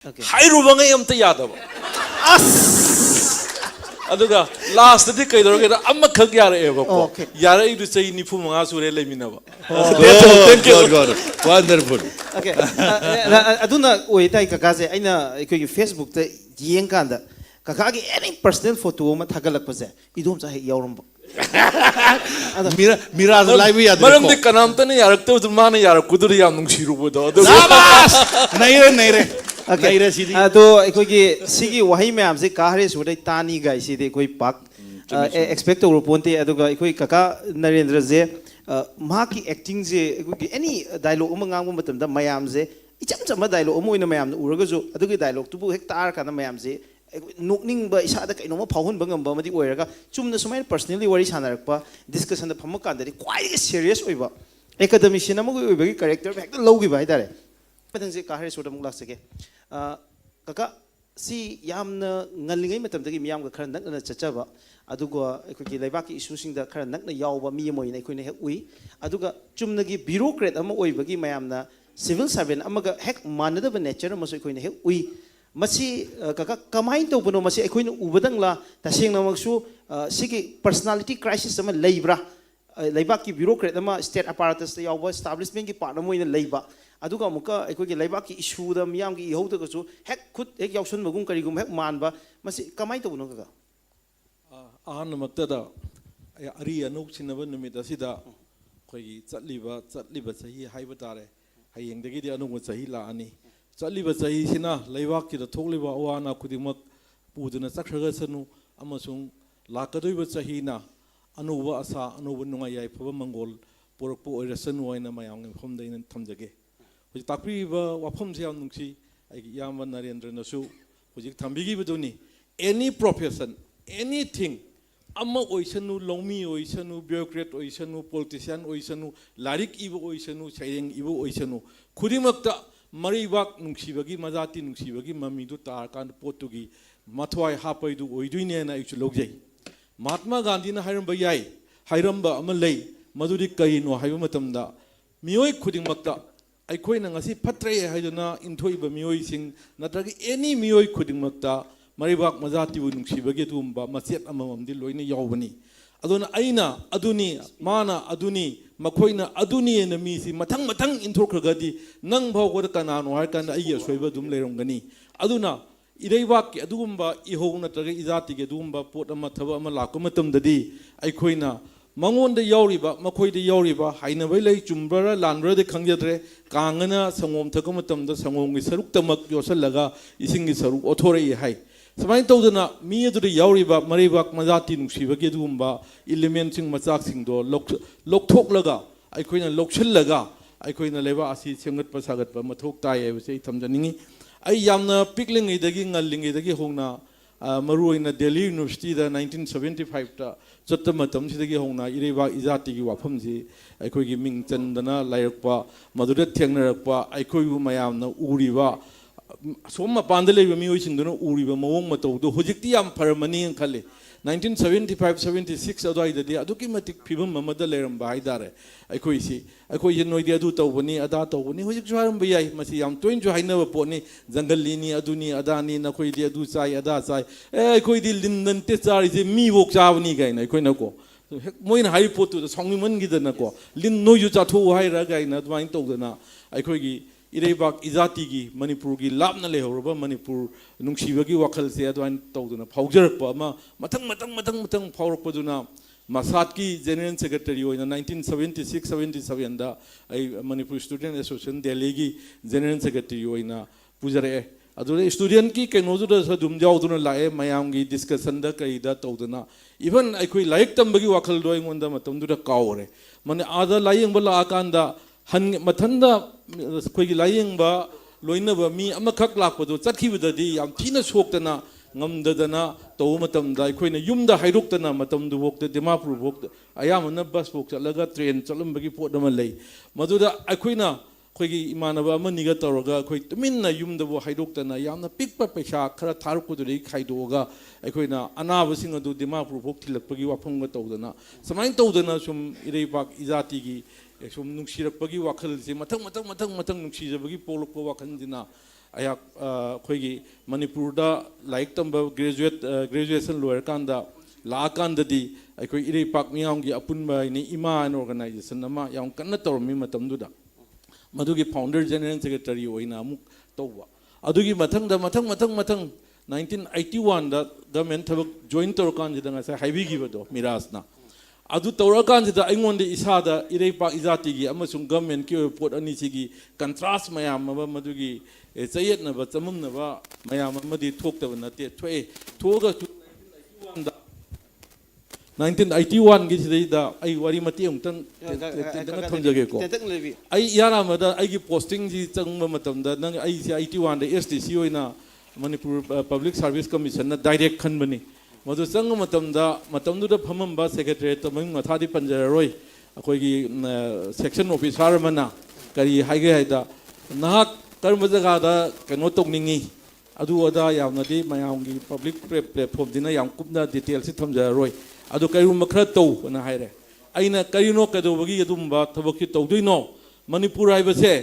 Hairubanga yam tayadaba. Aduga last the decade I'm a Kagara ever. Yara to say Nipuma Sure Leminava. Thank you. Wonderful. Okay. I do not wait. I know Facebook the Yankanda. Kakagi any personal photo Matagalak was there. You don't say Yorumbo. Mira the live. Madam the Kanantani are to money are Kuduriam Shirubo. Naire. Okay. तो इकोगी सिगी वही में हमसे काहरे सुरे तानी guys इधे कोई पाक expect और पोंते अदुगा इकोई काका नरेंद्र जे माँ की acting जे इकोगी any dialogue उमंगांग वो मतलब दा मयाम जे इचम चम dialogue उमो इन मयाम उरगा जो अदुगी dialogue तो वो एक तार का ना मयाम जे नोकनिंग बा इशादा कहीं नोमा फाउन बंगम बा मती ओएरगा चुम न सुमाइन personally वारी शाना रखपा discussion दा फमक कांदे quite serious ओइबा academician ना मुगो ओइबा की character में एक लोगी बाई दारे पतंग से काहरे सुरे मुगला सके Kaka si yamna ngalingai matamdagi miyam ka khara nakna chachaba aduga ekhoi laibaki issue sing da khara nakna yawba mi moi na ekhoi ne hek ui aduga chumnagi bureaucrat ama oibagi mayamna civil servant amaga hek manada nature ma so ekhoi ne hek ui masi kaka kamai to bono masi ekhoi ne ubadang la taseng na maksu sigi personality crisis ama leibra laibaki bureaucrat ama state apparatus da yawba establishment ki part mo ina leiba aduga muka ekhoi laibaki issue da miyam ki ihau da su hek khut hek yausun bagum karigum hek manba masi kamai to bono kaka ahana maktada ari anuk sinaba numit asida khoi chatliba sahi haiba tare hayeng dagi di anuk sahi la ani chatliba sahi sina laibak ki da thokliba awana kudimak puduna sakhraga sanu amasung lakadoiba sahi na anuba asa anuba nungai yai phaba mangol porakpo oirasanu oina mayang phomda in thamjage hojik takriba wafam se nungsi ai yamba narendra nasu hojik thambigi buduni any profession anything amma oisanu lomi oisanu bureaucrat oisanu politician oisanu larik ibu oisanu saireng ibu oisanu khudimakta maribak nungsibagi majati nungsibagi mamidu tar kan potugi mathwai hapaidu oiduine na ichu logjai Mahatma Gandhi na hairamba yai hairamba ama lei maduri kaino haiba matamda mioi khudingmakta aikoi na ngasi phatre haiduna inthoiba mioi sing natragi any mioi khudingmakta maribak majati bu nungsibagi tumba maset amamdi loina yawbani aduna aina aduni mana aduni makoina aduni na mi si mathang inthokragadi nang bhawgod kanano har kan ai soiba dum leirongani aduna Ireibak adumba ihong natraga izati ke dumba pot ama thaba ama lakumatam dadi aikhoina mangon de yauriba makhoi de yauriba haina bai lei chumbara lanbra de khangjadre kangana sangom thakamatam da sangom gi saruk tamak yosalaga ising gi saruk othorei hai samai tawdana mi adu de yauriba maribak majati nungsiba ke dumba element sing machak sing do lokthok laga aikhoina lokchillaga aikhoina leba asi semgat pasagat pa mathok tai ai se thamjaningi I yamna pickling idagi ngaling idagi hongna maru in Delhi University da 1975 ta chattamatam sidagi hongna ireba izati gi wafam ji aikoi gi ming chandana lairakpa madura thengnarakpa aikoi bu mayamna uriba somma pandale mi oisinduna uriba mawong matau do hojikti yam paramani khale 1975-76 adai dadi aduki matik phibam mamada leram bai dare aikoi si aikoi ye noi dia du tawbani ada tawbani hojik jaram bayai masi yam toin jo haina poni jangal lini aduni adani na koi dia du sai ada sai aikoi di lindan te chari je mi wok chabani gaina aikoi na ko moin hai potu songmi man gidana ko lin no yu cha thu hai ra gaina dwain tawdana aikoi gi Ireibak izati gi Manipur gi labna lehorba Manipur nungsibagi wakhal se adwan tawduna phawjarakpa ama matang phawrakpaduna Masat ki General Secretary in 1976-77 da ai Manipur Student Association Delhi gi General Secretary oina pujare adure student ki kenoju da sadum jawduna lae mayam gi discussion da kaida tawduna even aikoi laik tambagi wakhal do ingonda matamdu da kawre mane ada layeng bala akanda han mathanda khoi layeng ba loina ba mi amakak lakpado chathibadadi yam thina soktana ngamdadana taw matamda khoina yumda hairuktana matamdu bokta Dimapur bokta ayamana bus bok chalaga train chalambagi pot ama lei maduda akhoina khoigi imanaba amaniga tawraga khoi tuminna yumda bo hairuktana yamna pikpa paisa khara tharukuduri khaidoga akhoina anaba sing adu Dimapur bok thilakpagi wafamga tawdana samain tawdana sum Ireibak izati gi sum nungsirakpagi wakhal se mathang nungsijabagi polokpa wakhandina ꯑꯩꯍꯥꯛ ꯑꯩꯈꯣꯏꯒꯤ ꯃꯅꯤꯄꯨꯔꯗ ꯂꯥꯏꯔꯤꯛ ꯇꯝꯕ graduation ꯂꯣꯏꯔꯀꯥꯟꯗ ꯂꯥꯛꯑꯀꯥꯟꯗꯗꯤ ꯑꯩꯈꯣꯏ ꯏꯔꯩꯄꯥꯛ ꯃꯤꯌꯥꯝꯒꯤ ꯑꯄꯨꯟꯕ ꯍꯥꯏꯅꯤ ꯏꯃꯥ ꯍꯥꯏꯅ ꯑꯣꯔꯒꯅꯥꯏꯖꯦꯁꯟ ꯑꯃ ꯌꯥꯝ ꯀꯟꯅ ꯇꯧꯔꯝꯃꯤ ꯃꯇꯝꯗꯨꯗ ꯃꯗꯨꯒꯤ ꯐꯥꯎꯟꯗꯔ ꯖꯦꯅꯔꯦꯜ ꯁꯦꯀ꯭ꯔꯦꯇꯔꯤ ꯑꯣꯏꯅ ꯑꯃꯨꯛ ꯇꯧꯕ ꯑꯗꯨꯒꯤ ꯃꯊꯪꯗ ꯃꯊꯪ 1981ꯗ ꯒꯚꯔꯟꯃꯦꯟꯠ ꯊꯕꯛ ꯖꯣꯏꯟ ꯇꯧꯔꯀꯥꯟꯁꯤꯗ ꯉꯁꯥꯏ ꯍꯥꯏꯕꯤꯈꯤꯕꯗꯣ ꯃꯤꯔꯥꯖꯅ ꯑꯗꯨ ꯇꯧꯔꯀꯥꯟꯁꯤꯗ ꯑꯩꯉꯣꯟꯗ ꯏꯁꯥꯗ ꯏꯔꯩꯄꯥꯛ ꯏꯖꯥꯇꯤꯒꯤ ꯑꯃꯁꯨꯡ ꯒꯚꯔꯟꯃꯦꯟꯠꯀꯤ ꯑꯣꯏꯕ ꯄꯣꯠ ꯑꯅꯤꯁꯤꯒꯤ ꯀꯟꯇ꯭ꯔꯥꯁ ꯃꯌꯥꯝ ꯑꯃ ꯃꯗꯨꯒꯤ ꯆꯌꯦꯠꯅꯕ ꯆꯃꯝꯅꯕ ꯃꯌꯥꯝ ꯑꯃꯗꯤ ꯊꯣꯛꯇꯕ ꯅꯠꯇꯦ ꯊꯣꯛꯑꯒꯁꯨ 1981ꯒꯤ ꯁꯤꯗꯩꯗ ꯑꯩ ꯋꯥꯔꯤ ꯃꯇꯦꯛ ꯑꯃꯨꯛꯇꯪ ꯊꯝꯖꯒꯦꯀꯣ ꯑꯩ ꯏꯌꯥꯔꯥꯝꯕꯗ ꯑꯩꯒꯤ ꯄꯣꯁꯇꯤꯡꯁꯤ ꯆꯪꯕ ꯃꯇꯝꯗ ꯅꯪ ꯑꯩꯁꯦ 81ꯗ SDC ꯑꯣꯏꯅ ꯃꯅꯤꯄꯨꯔ ꯄꯕ꯭ꯂꯤꯛ ꯁꯥꯔꯚꯤꯁ ꯀꯃꯤꯁꯟꯅ ꯗꯥꯏꯔꯦꯛ ꯈꯟꯕꯅꯤ ꯃꯗꯨ ꯆꯪꯕ ꯃꯇꯝꯗ ꯃꯇꯝꯗꯨꯗ ꯐꯝꯃꯝꯕ ꯁꯦꯀ꯭ꯔꯦꯇꯔꯤꯌꯦꯠꯇ ꯃꯃꯤꯡ ꯃꯊꯥꯗꯤ ꯄꯟꯖꯔꯔꯣꯏ ꯑꯩꯈꯣꯏꯒꯤ ꯁꯦꯛꯁꯟ ꯑꯣꯐꯤꯁꯥꯔ ꯑꯃꯅ ꯀꯔꯤ ꯍꯥꯏꯒꯦ ꯍꯥꯏꯗ ꯅꯍꯥꯛ ꯀꯔꯝꯕ ꯖꯒꯥꯗ ꯀꯩꯅꯣ ꯇꯧꯅꯤꯡꯉꯤ ꯑꯗꯨ ꯑꯗꯥ ꯌꯥꯝꯅꯗꯤ ꯃꯌꯥꯝꯒꯤ ꯄꯕ꯭ꯂꯤꯛ ꯄ꯭ꯂꯦꯠꯐꯣꯝꯁꯤꯅ ꯌꯥꯝ ꯀꯨꯞꯅ ꯗꯤꯇꯦꯜꯁꯤ ꯊꯝꯖꯔꯔꯣꯏ ꯑꯗꯨ ꯀꯔꯤꯒꯨꯝꯕ ꯈꯔ ꯇꯧꯅ ꯍꯥꯏꯔꯦ ꯑꯩꯅ ꯀꯔꯤꯅꯣ ꯀꯩꯗꯧꯕꯒꯤ ꯑꯗꯨꯝꯕ ꯊꯕꯛꯁꯤ ꯇꯧꯗꯣꯏꯅꯣ ꯃꯅꯤꯄꯨꯔ ꯍꯥꯏꯕꯁꯦ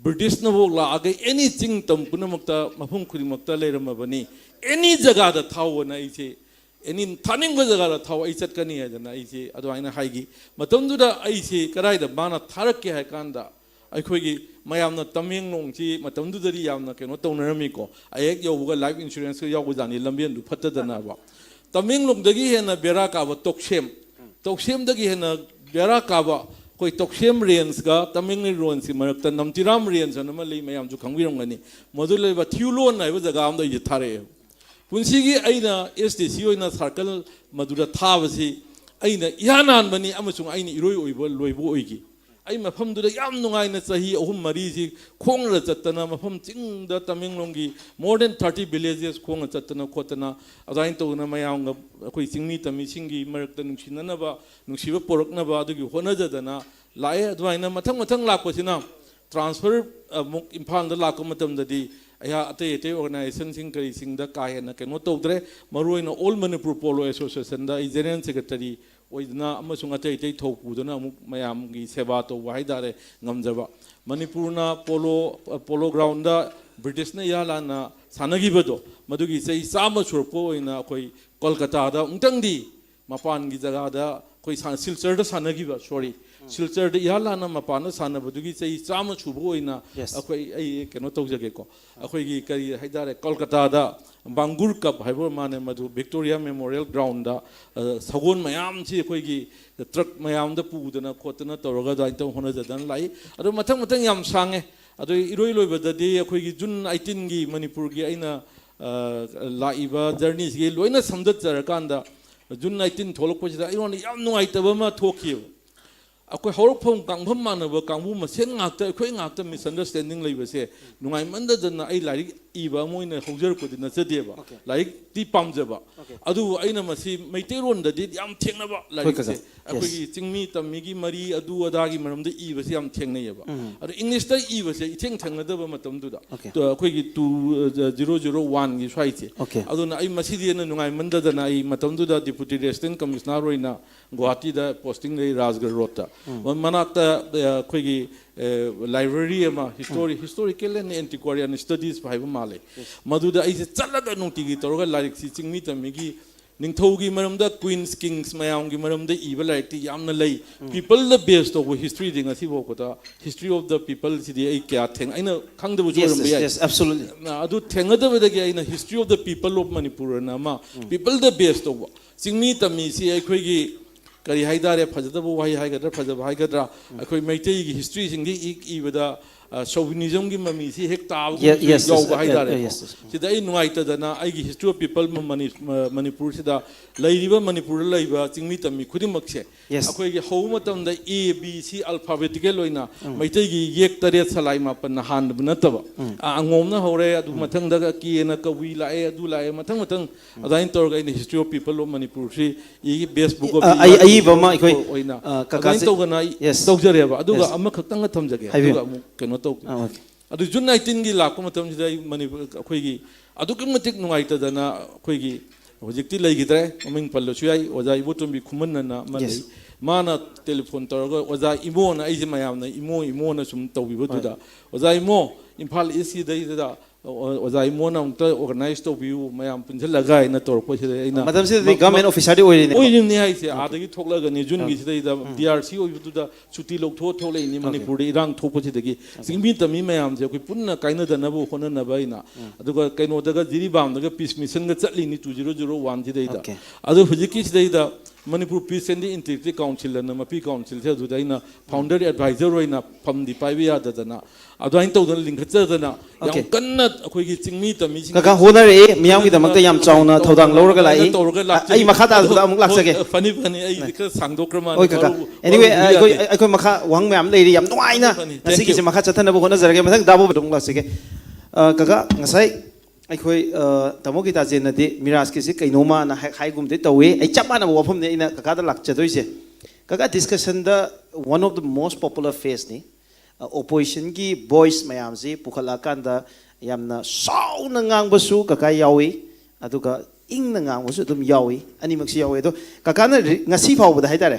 ꯕ꯭ꯔꯤꯇꯤꯁꯅꯐꯥꯎ ꯂꯥꯛꯑꯒ ꯑꯦꯅꯤ ꯆꯤꯡ ꯇꯝ ꯄꯨꯝꯅꯃꯛꯇ ꯃꯐꯝ ꯈꯨꯗꯤꯡꯃꯛꯇ ꯂꯩꯔꯝꯃꯕꯅꯤ ꯑꯦꯅꯤ ꯖꯒꯥꯗ ꯊꯥꯎꯑꯣꯅ ꯑꯩꯁꯦ ꯑꯦꯅꯤ ꯊꯥꯅꯤꯡꯕ ꯖꯒꯥꯗ ꯊꯥꯎ ꯑꯩ ꯆꯠꯀꯅꯤ ꯍꯥꯏꯗꯅ ꯑꯩꯁꯦ ꯑꯗꯨꯃꯥꯏꯅ ꯍꯥꯏꯈꯤ ꯃꯇꯝꯗꯨꯗ ꯑꯩꯁꯦ ꯀꯗꯥꯏꯗ ꯃꯥꯅ ꯊꯥꯔꯛꯀꯦ ꯍꯥꯏ ꯀꯥꯟꯗ ꯑꯩꯈꯣꯏꯒꯤ ꯃꯌꯥꯝꯅ ꯇꯃꯦꯡꯂꯣꯡꯁꯤ ꯃꯇꯝꯗꯨꯗꯗꯤ ꯌꯥꯝꯅ ꯀꯩꯅꯣ ꯇꯧꯅꯔꯝꯃꯤꯀꯣ ꯑꯩ ꯍꯦꯛ ꯌꯧꯕꯒ ꯂꯥꯏꯐ ꯏꯟꯁꯨꯔꯦꯟꯁꯀ ꯌꯥꯎꯕꯖꯥꯠꯅꯤ ꯂꯝꯕꯦꯟꯗꯨ ꯐꯠꯇꯗꯅꯕ ꯇꯃꯦꯡꯂꯣꯡꯗꯒꯤ ꯍꯦꯟꯅ ꯕꯦꯔꯥ ꯀꯥꯕ ꯇꯣꯛꯁꯦꯝꯗꯒꯤ ꯍꯦꯟꯅ ꯕꯦꯔꯥ ꯀꯥꯕ ꯑꯩꯈꯣꯏ ꯇꯣꯛꯁꯦꯝ ꯔꯦꯟꯖꯒ ꯇꯃꯦꯡꯂꯣꯡ ꯔꯦꯟꯖꯀꯤ ꯃꯔꯛꯇ ꯅꯝꯇꯤꯔꯥꯝ ꯔꯦꯟꯖ ꯑꯅ ꯑꯃ ꯂꯩ ꯃꯌꯥꯝꯁꯨ ꯈꯪꯕꯤꯔꯝꯒꯅꯤ ꯃꯗꯨ ꯂꯩꯕ ꯊꯤꯎꯂꯣꯟ ꯍꯥꯏꯕ ꯖꯒꯥ ꯑꯃꯗ ꯑꯩꯁꯦ ꯊꯥꯔꯛꯑꯦ ꯄꯨꯟꯁꯤꯒꯤ ꯑꯩꯅ SDC ꯑꯣꯏꯅ ꯁꯥꯔꯀꯜ ꯃꯗꯨꯗ ꯊꯥꯕꯁꯤ ꯑꯩꯅ ꯏꯍꯥꯟ ꯍꯥꯟꯕꯅꯤ ꯑꯃꯁꯨꯡ ꯑꯩꯅ ꯏꯔꯣꯏ ꯂꯣꯏꯕ ꯑꯣꯏꯈꯤ ꯑꯩ ꯃꯐꯝꯗꯨꯗ ꯌꯥꯝ ꯅꯨꯡꯉꯥꯏꯅ ꯆꯍꯤ 3-4ꯁꯤ ꯈꯣꯡꯅ ꯆꯠꯇꯅ ꯃꯐꯝ ꯆꯤꯡꯗ ꯇꯃꯦꯡꯂꯣꯡꯒꯤ ꯃꯣꯔ ꯗꯦꯟ 30 ꯚꯤꯂꯦꯖꯦꯁ ꯈꯣꯡꯅ ꯆꯠꯇꯅ ꯈꯣꯠꯇꯅ ꯑꯗꯨꯃꯥꯏꯅ ꯇꯧꯗꯅ ꯃꯌꯥꯝꯒ ꯑꯩꯈꯣꯏ ꯆꯤꯡꯃꯤ ꯇꯝꯃꯤꯁꯤꯡꯒꯤ ꯃꯔꯛꯇ ꯅꯨꯡꯁꯤꯕ ꯄꯣꯔꯛꯅꯕ ꯑꯗꯨꯒꯤ ꯍꯣꯠꯅꯖꯗꯅ ꯂꯥꯛꯑꯦ ꯑꯗꯨꯃꯥꯏꯅ ꯃꯊꯪ ꯂꯥꯛꯄꯁꯤꯅ ꯇ꯭ꯔꯥꯟꯁꯐꯔ ꯑꯃꯨꯛ ꯏꯝꯐꯥꯜꯗ ꯂꯥꯛꯄ ꯃꯇꯝꯗꯗꯤ ꯑꯩꯍꯥꯛ ꯑꯇꯩ ꯑꯣꯔꯒꯅꯥꯏꯖꯦꯁꯟꯁꯤꯡ ꯀꯔꯤꯁꯤꯡꯗ ꯀꯥ ꯍꯦꯟꯅ ꯀꯩꯅꯣ ꯇꯧꯗ꯭ꯔꯦ ꯃꯔꯨꯑꯣꯏꯅ ꯑꯣꯜ ꯃꯅꯤꯄꯨꯔ ꯄꯣꯂꯣ ꯑꯦꯁꯣꯁꯤꯌꯦꯁꯟꯗ ꯑꯩ ꯖꯦꯅꯔꯦꯜ ꯁꯦꯀ꯭ꯔꯦꯇꯔꯤ ꯑꯣꯏꯗꯨꯅ ꯑꯃꯁꯨꯡ ꯑꯇꯩ ꯊꯧ ꯄꯨꯗꯨꯅ ꯑꯃꯨꯛ ꯃꯌꯥꯝꯒꯤ ꯁꯦꯕꯥ ꯇꯧꯕ ꯍꯥꯏꯇꯥꯔꯦ ꯉꯝꯖꯕ ꯃꯅꯤꯄꯨꯔꯅ ꯄꯣꯂꯣ ꯒ꯭ꯔꯥꯎꯟꯗ ꯕ꯭ꯔꯤꯇꯤꯁꯅ ꯏꯍꯥꯟ ꯍꯥꯟꯅ ꯁꯥꯟꯅꯈꯤꯕꯗꯣ ꯃꯗꯨꯒꯤ ꯆꯍꯤ 100 ꯁꯨꯔꯛꯄ ꯑꯣꯏꯅ ꯑꯩꯈꯣꯏ ꯀꯣꯜꯀꯇꯥꯗ ꯑꯃꯨꯛꯇꯪꯗꯤ ꯃꯄꯥꯟꯒꯤ ꯖꯒꯥꯗ ꯑꯩꯈꯣꯏ ꯁꯤꯜꯆꯔꯗ ꯁꯥꯟꯅꯈꯤꯕ ꯁꯤꯜꯆꯔꯗ ꯏꯍꯥꯟ ꯍꯥꯟꯅ ꯃꯄꯥꯟꯗ ꯁꯥꯟꯅꯕꯗꯨꯒꯤ ꯆꯍꯤ 100 ꯁꯨꯕ ꯑꯣꯏꯅ ꯑꯩꯈꯣꯏ ꯑꯩ ꯀꯩꯅꯣ ꯇꯧꯖꯒꯦꯀꯣ ꯑꯩꯈꯣꯏꯒꯤ ꯀꯔꯤ ꯍꯥꯏꯇꯥꯔꯦ ꯀꯣꯜꯀꯇꯥꯗ ꯕꯥꯡꯒꯨꯔ ꯀꯞ ꯍꯥꯏꯕ ꯃꯥꯅꯦ ꯃꯗꯨ ꯚꯤꯛꯇꯣꯔꯤꯌꯥ ꯃꯦꯃꯣꯔꯤꯌꯦꯜ ꯒ꯭ꯔꯥꯎꯟꯗ ꯁꯒꯣꯜ ꯃꯌꯥꯝꯁꯤ ꯑꯩꯈꯣꯏꯒꯤ ꯇ꯭ꯔꯛ ꯃꯌꯥꯝꯗ ꯄꯨꯗꯅ ꯈꯣꯠꯇꯅ ꯇꯧꯔꯒ ꯑꯗꯨꯃꯥꯏꯅ ꯇꯧ ꯍꯣꯠꯅꯖꯗꯅ ꯂꯥꯛꯏ ꯑꯗꯨ ꯃꯊꯪ ꯌꯥꯝ ꯁꯥꯡꯉꯦ ꯑꯗꯨ ꯏꯔꯣꯏ ꯂꯣꯏꯕꯗꯗꯤ ꯑꯩꯈꯣꯏꯒꯤ ꯖꯨꯟ 18ꯒꯤ ꯃꯅꯤꯄꯨꯔꯒꯤ ꯑꯩꯅ ꯂꯥꯛꯏꯕ ꯖꯔꯅꯤꯁꯤꯒꯤ ꯂꯣꯏꯅ ꯁꯝꯗꯠꯆꯔꯀꯥꯟꯗ ꯖꯨꯟ 19 ꯊꯣꯛꯂꯛꯄꯁꯤꯗ ꯑꯩꯉꯣꯟꯗ ꯌꯥꯝ ꯅꯨꯡꯉꯥꯏꯇꯕ ꯑꯃ ꯊꯣꯛꯈꯤꯕ ꯑꯩꯈꯣꯏ ꯍꯧꯔꯛꯐꯝ ꯀꯥꯡꯐꯝ ꯃꯥꯟꯅꯕ ꯀꯥꯡꯕꯨ ꯃꯁꯦꯟ ꯉꯥꯛꯇ ꯑꯩꯈꯣꯏ ꯉꯥꯛꯇ ꯃꯤꯁꯑꯟꯗꯔꯁꯇꯦꯟꯗꯤꯡ ꯂꯩꯕꯁꯦ ꯅꯨꯡꯉꯥꯏꯃꯟꯗꯗꯅ ꯑꯩ ꯂꯥꯏꯔꯤꯛ ꯏꯕ ꯑꯃ ꯑꯣꯏꯅ ꯍꯧꯖꯔꯛꯄꯗꯤ ꯅꯠꯆꯗꯦꯕ ꯂꯥꯏꯔꯤꯛꯇꯤ ꯄꯥꯝꯖꯕ ꯑꯗꯨꯕꯨ ꯑꯩꯅ ꯃꯁꯤ ꯃꯩꯇꯩꯔꯣꯟꯗꯗꯤ ꯌꯥꯝ ꯊꯦꯡꯅꯕ ꯂꯥꯏꯔꯤꯛꯁꯦ ꯑꯩꯈꯣꯏꯒꯤ ꯆꯤꯡꯃꯤ ꯇꯝꯃꯤꯒꯤ ꯃꯔꯤ ꯑꯗꯨ ꯑꯗꯥꯒꯤ ꯃꯔꯝꯗ ꯏꯕꯁꯦ ꯌꯥꯝ ꯊꯦꯡꯅꯩꯌꯦꯕ ꯑꯗꯣ ꯏꯪꯂꯤꯁꯇ ꯏꯕꯁꯦ ꯊꯦꯡꯅꯗꯕ ꯃꯇꯝꯗꯨꯗ ꯑꯩꯈꯣꯏꯒꯤ 2001ꯒꯤ ꯁ꯭ꯋꯥꯏꯁꯦ ꯑꯗꯨꯅ ꯑꯩ ꯃꯁꯤꯗꯤ ꯑꯩꯅ ꯅꯨꯡꯉꯥꯏꯃꯟꯗꯗꯅ ꯑꯩ ꯃꯇꯝꯗꯨꯗ ꯗꯤꯄꯨꯇꯤ ꯔꯦꯁꯤꯗꯦꯟꯠ ꯀꯃꯤꯁꯅꯔ ꯑꯣꯏꯅ ꯒꯨꯋꯥꯍꯥꯇꯤꯗ ꯄꯣꯁꯇꯤꯡ ꯂꯩ ꯔꯥꯖꯒꯔ ꯔꯣꯗꯇ ꯃꯅꯥꯛꯇ ꯑꯩꯈꯣꯏꯒꯤ ꯂꯥꯏꯕ꯭ꯔꯦꯔꯤ ꯑꯃ ꯍꯤꯁꯇꯣꯔꯤꯀꯦꯜ ꯑꯦꯟड ꯑꯦꯟꯇꯤꯀ꯭ꯋꯥꯔꯤꯌꯟ ꯁ꯭ꯇꯗꯤꯁ ꯍꯥꯏꯕ ꯃꯥꯜꯂꯦ ꯃꯗꯨꯗ ꯑꯩꯁꯦ ꯆꯠꯂꯒ ꯅꯨꯡꯇꯤꯒꯤ ꯇꯧꯔꯒ ꯂꯥꯏꯔꯤꯛꯁꯤ ꯆꯤꯡꯃꯤ ꯇꯝꯃꯤꯒꯤ ꯅꯤꯡꯊꯧꯒꯤ ꯃꯔꯝꯗ ꯀ꯭ꯋꯤꯟꯁ ꯀꯤꯡꯁ ꯃꯌꯥꯝꯒꯤ ꯃꯔꯝꯗ ꯏꯕ ꯂꯥꯏꯔꯤꯛꯇꯤ ꯌꯥꯝꯅ ꯂꯩ ꯄꯤꯄꯜꯗ ꯕꯦꯁ ꯇꯧꯕ ꯍꯤꯁꯇ꯭ꯔꯤꯗꯤ ꯉꯁꯤ ꯐꯥꯎꯕꯗ ꯍꯤꯁꯇ꯭ꯔꯤ ꯑꯣꯐ ꯗ ꯄꯤꯄꯜꯁꯤꯗꯤ ꯑꯩ ꯀꯌꯥ ꯑꯩꯅ ꯈꯪꯗꯕꯁꯨ ꯑꯣꯏꯔꯝꯕ ꯌꯥꯏ ꯑꯗꯨ ꯊꯦꯡꯅꯗꯕꯗꯒꯤ ꯑꯩꯅ history of the people of Manipur ꯑꯅ ꯑꯃ ꯄꯤꯄꯜꯗ ꯕꯦꯁ ꯇꯧꯕ ꯆꯤꯡꯃꯤ ꯇꯝꯃꯤꯁꯤ ꯑꯩꯈꯣꯏꯒꯤ ꯀꯔꯤ ꯍꯥꯏꯇꯥꯔꯦ ꯐꯖꯗꯕ ꯋꯥꯍꯩ ꯍꯥꯏꯒꯗ꯭ꯔꯥ ꯐꯖꯕ ꯍꯥꯏꯒꯗ꯭ꯔꯥ ꯑꯩꯈꯣꯏ ꯃꯩꯇꯩꯒꯤ ꯍꯤꯁꯇ꯭ꯔꯤꯁꯤꯡꯒꯤ ꯏꯕꯗ ꯁꯣꯚꯤꯅꯤꯖꯝꯒꯤ ꯃꯃꯤꯁꯤ ꯍꯦꯛ ꯇꯥꯕꯒꯨꯝꯕꯁꯨ ꯌꯥꯎꯕ ꯍꯥꯏꯇꯥꯔꯦ ꯁꯤꯗ ꯑꯩ ꯅꯨꯡꯉꯥꯏꯇꯗꯅ ꯑꯩꯒꯤ ꯍꯤꯁꯇ꯭ꯔꯤ ꯑꯣꯐ ꯄꯤꯄꯜ ꯃꯅꯤꯄꯨꯔꯁꯤꯗ ꯂꯩꯔꯤꯕ ꯃꯅꯤꯄꯨꯔꯗ ꯂꯩꯕ ꯆꯤꯡꯃꯤ ꯇꯝꯃꯤ ꯈꯨꯗꯤꯡꯃꯛꯁꯦ ꯑꯩꯈꯣꯏꯒꯤ ꯍꯧꯕ ꯃꯇꯝꯗ A B C ꯑꯜꯐꯥꯕꯦꯇꯤꯀꯦꯜ ꯑꯣꯏꯅ ꯃꯩꯇꯩꯒꯤ ꯌꯦꯛ 9 ꯁꯂꯥꯏ 9 ꯍꯥꯟꯕ ꯅꯠꯇꯕ ꯑꯉꯣꯝꯅ ꯍꯧꯔꯦ ꯑꯗꯨ ꯃꯊꯪꯗ ꯀꯦꯅ ꯀꯧꯏ ꯂꯥꯛꯑꯦ ꯑꯗꯨ ꯂꯥꯛꯑꯦ ꯃꯊꯪ ꯑꯗꯨꯃꯥꯏꯅ ꯇꯧꯔꯒ ꯑꯩꯅ ꯍꯤꯁꯇ꯭ꯔꯤ ꯑꯣꯐ ꯄꯤꯄꯜ ꯑꯣꯐ ꯃꯅꯤꯄꯨꯔꯁꯤ ꯏꯒꯤ ꯕꯦꯁ ꯕꯨꯛ ꯑꯏꯕ ꯑꯃ ꯑꯩꯈꯣꯏ ꯑꯣꯏꯅ ꯑꯗꯨꯃꯥꯏꯅ ꯇꯧꯗꯅ ꯇꯧꯖꯔꯦꯕ ꯑꯗꯨꯒ ꯑꯃꯈꯛꯇꯪꯒ ꯊꯝꯖꯒꯦ ꯑꯗꯨꯒ ꯑꯃꯨꯛ ꯀꯩꯅꯣ ꯇꯧꯒꯦ ꯑꯗꯨ ꯖꯨꯟ 19ꯒꯤ ꯂꯥꯛꯄ ꯃꯇꯝꯁꯤꯗ ꯑꯩ ꯃꯅꯤꯄꯨꯔ ꯑꯩꯈꯣꯏꯒꯤ ꯑꯗꯨꯛꯀꯤ ꯃꯇꯤꯛ ꯅꯨꯡꯉꯥꯏꯇꯗꯅ ꯑꯩꯈꯣꯏꯒꯤ ꯍꯧꯖꯤꯛꯇꯤ ꯂꯩꯈꯤꯗ꯭ꯔꯦ ꯃꯃꯤꯡ ꯄꯜꯂꯁꯨ ꯌꯥꯏ ꯑꯣꯖꯥ ꯏꯕꯣꯇꯣꯝꯕꯤ ꯈꯨꯃꯟꯅ ꯑꯃ ꯂꯩ ꯃꯥꯅ ꯇꯦꯂꯤꯐꯣꯟ ꯇꯧꯔꯒ ꯑꯣꯖꯥ ꯏꯃꯣꯅ ꯑꯩꯁꯦ ꯃꯌꯥꯝꯅ ꯏꯃꯣꯅ ꯁꯨꯝ ꯇꯧꯕꯤꯕꯗꯨꯗ ꯑꯣꯖꯥ ꯏꯃꯣ ꯏꯝꯐꯥꯜ ꯏꯁꯀꯤꯗꯩꯗ ꯑꯣꯖꯥ ꯏꯃꯣꯟ ꯑꯃꯨꯛꯇ ꯑꯣꯔꯒꯅꯥꯏꯖ ꯇꯧꯕꯤꯌꯨ ꯃꯌꯥꯝ ꯄꯨꯟꯁꯤꯜꯂꯒ ꯑꯩꯅ ꯇꯧꯔꯛꯄꯁꯤꯗ ꯑꯩꯅ ꯃꯇꯝꯁꯤꯗꯗꯤ ꯒꯚꯔꯟꯃꯦꯟ ꯑꯣꯐꯤꯁꯥꯔꯗꯤ ꯑꯣꯏꯔꯤꯅꯦ ꯑꯣꯏꯔꯤꯕꯅꯤ ꯍꯥꯏꯁꯦ ꯑꯥꯗꯒꯤ ꯊꯣꯛꯂꯒꯅꯤ ꯖꯨꯟꯒꯤꯁꯤꯗꯩꯗ ꯗꯤ ꯑꯥꯔ ꯁꯤ ꯑꯣꯏꯕꯗꯨꯗ ꯁꯨꯇꯤ ꯂꯧꯊꯣꯛꯑ ꯊꯣꯛꯂꯛꯏꯅꯤ ꯃꯅꯤꯄꯨꯔꯗ ꯏꯔꯥꯡ ꯊꯣꯛꯄꯁꯤꯗꯒꯤ ꯆꯤꯡꯃꯤ ꯇꯝꯃꯤ ꯃꯌꯥꯝꯁꯦ ꯑꯩꯈꯣꯏ ꯄꯨꯟꯅ ꯀꯥꯏꯅꯗꯅꯕ ꯍꯣꯠꯅꯅꯕ ꯑꯩꯅ ꯑꯗꯨꯒ ꯀꯩꯅꯣꯗꯒ ꯖꯤꯔꯤꯕꯥꯝꯗꯒ ꯄꯤꯁ ꯃꯤꯁꯟꯒ ꯆꯠꯂꯤꯅꯤ 2001 ꯁꯤꯗꯩꯗ ꯑꯗꯨ ꯍꯧꯖꯤꯛꯀꯤꯁꯤꯗꯩꯗ Manipur Peace and Integrity Council ꯑꯅ ꯃꯄꯤ ꯀꯥꯎꯟꯁꯤꯜꯁꯦ ꯑꯗꯨꯗ ꯑꯩꯅ ꯐꯥꯎꯟꯗꯔ ꯑꯦꯗꯚꯥꯏꯖꯔ ꯑꯣꯏꯅ ꯐꯝꯗꯤ ꯄꯥꯏꯕ ꯌꯥꯗꯗꯅ ꯑꯗꯨꯃꯥꯏꯅ ꯇꯧꯗꯅ ꯂꯤꯡꯈꯠꯆꯗꯅ ꯌꯥꯝ ꯀꯟꯅ ꯑꯩꯈꯣꯏꯒꯤ ꯆꯤꯡꯃꯤ ꯇꯝꯃꯤꯁꯤꯡ ꯀꯀꯥ ꯍꯣꯠꯅꯔꯛꯏ ꯃꯤꯌꯥꯝꯒꯤꯗꯃꯛꯇ ꯌꯥꯝ ꯆꯥꯎꯅ ꯊꯧꯗꯥꯡ ꯂꯧꯔꯒ ꯂꯥꯛꯏ ꯇꯧꯔꯒ ꯂꯥꯛꯆꯩ ꯑꯩ ꯃꯈꯥ ꯇꯥꯕꯗ ꯑꯃꯨꯛ ꯂꯥꯛꯆꯒꯦ ꯐꯅꯤ ꯑꯩ ꯈꯔ ꯁꯥꯡꯗꯣꯛꯈ꯭ꯔ ꯃꯥꯜꯂꯦ ꯍꯣꯏ ꯀꯀꯥ ꯑꯦꯅꯤꯋꯦ ꯑꯩꯈꯣꯏ ꯃꯈꯥ ꯋꯥꯍꯪ ꯃꯌꯥꯝ ꯂꯩꯔꯤ ꯌꯥꯝ ꯅꯨꯡꯉꯥꯏꯅ ꯉꯁꯤꯒꯤꯁꯦ ꯃꯈꯥ ꯆꯠꯊꯅꯕ ꯍꯣꯠꯅꯖꯔꯒꯦ ꯃꯊꯪ ꯗꯥꯕꯣꯕꯗ ꯑꯃꯨꯛ ꯂꯥꯛꯆꯒꯦ ꯀꯀꯥ ꯉꯁꯥꯏ ꯑꯩꯈꯣꯏ ꯇꯥꯃꯣ ꯒꯤꯇꯥꯖꯦꯅꯗꯤ ꯃꯤꯔꯥꯖꯀꯤꯁꯤ ꯀꯩꯅꯣꯃꯅ ꯍꯥꯏꯒꯨꯝꯗꯤ ꯇꯧꯏ ꯑꯩ ꯆꯞ ꯃꯥꯟꯅꯕ ꯋꯥꯐꯝꯅꯤ ꯑꯩꯅ ꯀꯀꯥꯗ ꯂꯥꯛꯆꯗꯣꯏꯁꯦ ꯀꯀꯥ ꯗꯤꯁꯀꯁꯟꯗ one of the most popular ꯐꯦꯁꯅꯤ ꯑꯣꯄꯣꯖꯤꯁꯟꯒꯤ ꯚꯣꯏꯁ ꯃꯌꯥꯝꯁꯤ ꯄꯨꯈꯠꯂꯛꯑꯀꯥꯟꯗ ꯌꯥꯝꯅ ꯁꯥꯎꯅ ꯉꯥꯡꯕꯁꯨ ꯀꯀꯥ ꯌꯥꯎꯏ ꯑꯗꯨꯒ ꯏꯪꯅ ꯉꯥꯡꯕꯁꯨ ꯑꯗꯨꯝ ꯌꯥꯎꯏ ꯑꯅꯤꯃꯛꯁꯤ ꯌꯥꯎꯏ ꯑꯗꯣ ꯀꯀꯥꯅ ꯉꯁꯤ ꯐꯥꯎꯕꯗ ꯍꯥꯏꯇꯥꯔꯦ